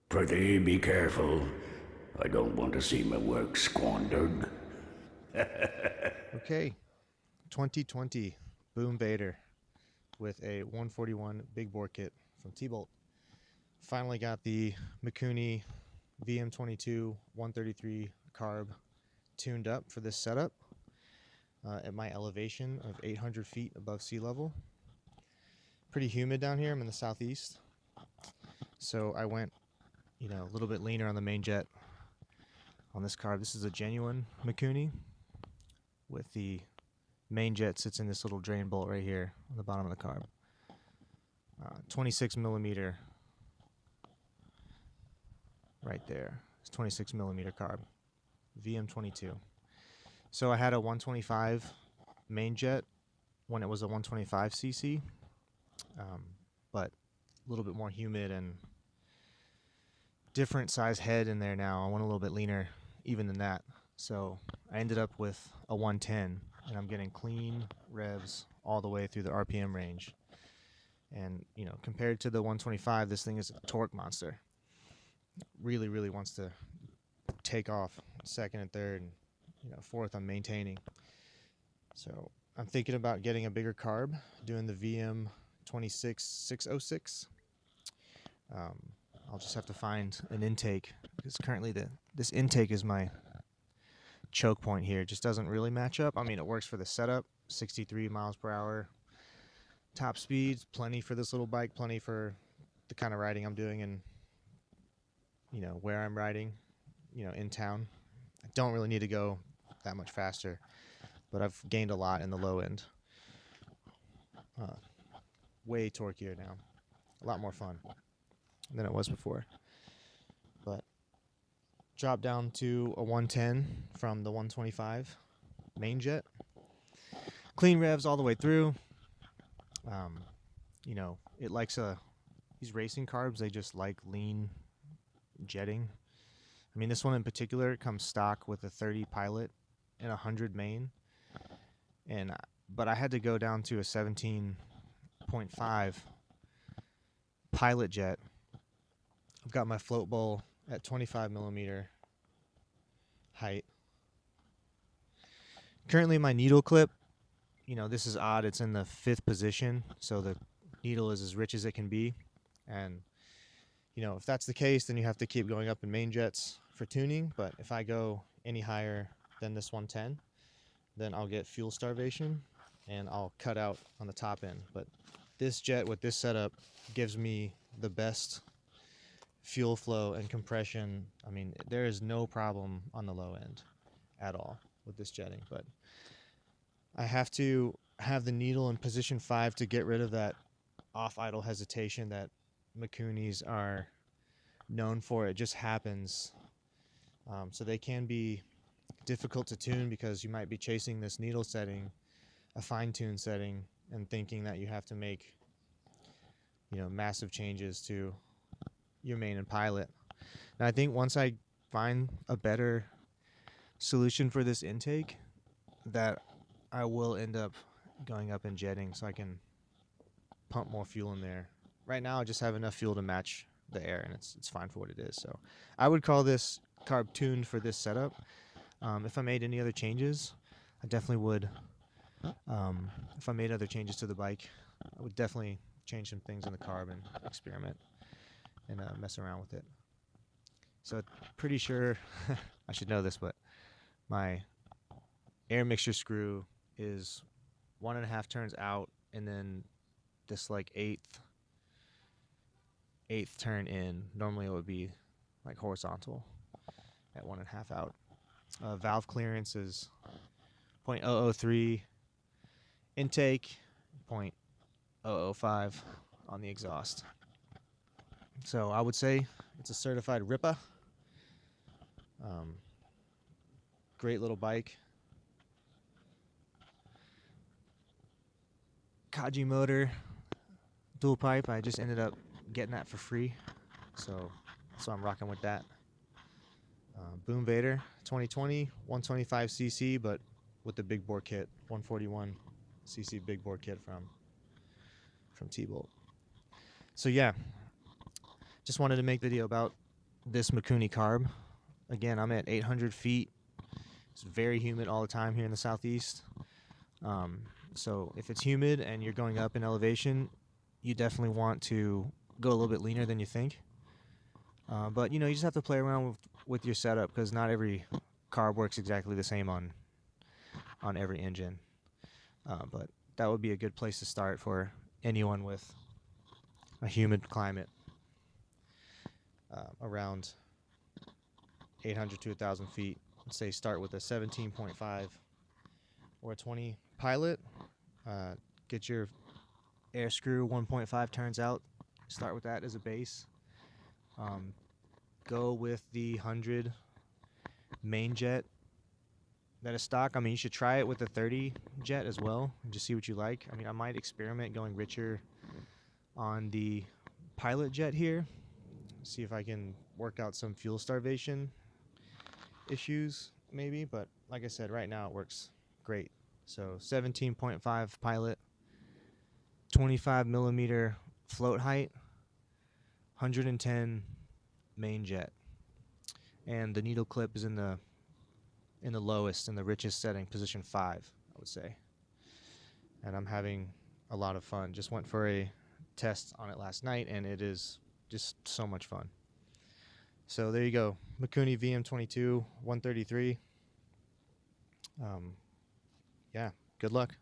Pretty be careful. I don't want to see my work squandered. Okay, 2020 Boom Vader with a 141 big bore kit from T-Bolt. Finally got the Mikuni vm22-133 carb tuned up for this setup at my elevation of 800 feet above sea level. Pretty humid down here. I'm in the southeast, so I went, a little bit leaner on the main jet on this carb. This is a genuine Mikuni with the main jet sits in this little drain bolt right here on the bottom of the carb. 26 millimeter right there. It's 26 millimeter carb, VM22. So I had a 125 main jet when it was a 125 cc, but a little bit more humid and different size head in there now. I went a little bit leaner even than that. So I ended up with a 110, and I'm getting clean revs all the way through the RPM range. And, compared to the 125, this thing is a torque monster. Really, really wants to take off second and third, and, fourth I'm maintaining. So I'm thinking about getting a bigger carb, doing the VM26606. I'll just have to find an intake, because currently this intake is my choke point here. It just doesn't really match up. I mean, it works for the setup, 63 miles per hour top speeds, plenty for this little bike, plenty for the kind of riding I'm doing and where I'm riding, in town. I don't really need to go that much faster, but I've gained a lot in the low end. Way torqueier now, a lot more fun than it was before. But dropped down to a 110 from the 125 main jet. Clean revs all the way through. It likes these racing carbs, they just like lean jetting. I mean, this one in particular comes stock with a 30 pilot and 100 main, but I had to go down to a 17.5 pilot jet. I've got my float bowl at 25 millimeter height. Currently my needle clip, this is odd, it's in the 5th position, so the needle is as rich as it can be. And if that's the case, then you have to keep going up in main jets for tuning. But if I go any higher than this 110, then I'll get fuel starvation and I'll cut out on the top end. But this jet with this setup gives me the best fuel flow and compression. I mean, there is no problem on the low end at all with this jetting, but I have to have the needle in position 5 to get rid of that off idle hesitation that Mikunis are known for. It just happens. So they can be difficult to tune because you might be chasing this needle setting, a fine-tune setting, and thinking that you have to make massive changes to your main and pilot. And I think once I find a better solution for this intake, that I will end up going up and jetting so I can pump more fuel in there. Right now I just have enough fuel to match the air, and it's fine for what it is. So I would call this carb tuned for this setup. If I made any other changes, I definitely would. If I made other changes to the bike, I would definitely change some things in the carb and experiment and mess around with it. So pretty sure I should know this, but my air mixture screw is 1.5 turns out, and then this like eighth turn in. Normally it would be like horizontal at 1.5 out. Valve clearance is 0.003, intake 0.005 on the exhaust. So I would say it's a certified Rippa. Great little bike. Kaji motor, dual pipe. I just ended up getting that for free, so I'm rocking with that. Boom Vader 2020 125cc, but with the big bore kit, 141cc big bore kit from T-Bolt. So yeah, just wanted to make a video about this Mikuni carb. Again, I'm at 800 feet. It's very humid all the time here in the southeast. So if it's humid and you're going up in elevation, you definitely want to go a little bit leaner than you think. But you just have to play around with your setup, because not every carb works exactly the same on every engine. But that would be a good place to start for anyone with a humid climate, around 800 to 1,000 feet. Let's say start with a 17.5 or a 20 pilot. Get your air screw 1.5 turns out. Start with that as a base. Go with the 100 main jet that is stock. I mean, you should try it with the 30 jet as well and just see what you like. I mean, I might experiment going richer on the pilot jet here. See if I can work out some fuel starvation issues maybe, but like I said, right now it works great. So 17.5 pilot, 25 millimeter float height, 110 main jet, and the needle clip is in the lowest, in the richest setting, position 5, I would say. And I'm having a lot of fun. Just went for a test on it last night, and it is just so much fun. So there you go, Mikuni vm22-133. Yeah, good luck.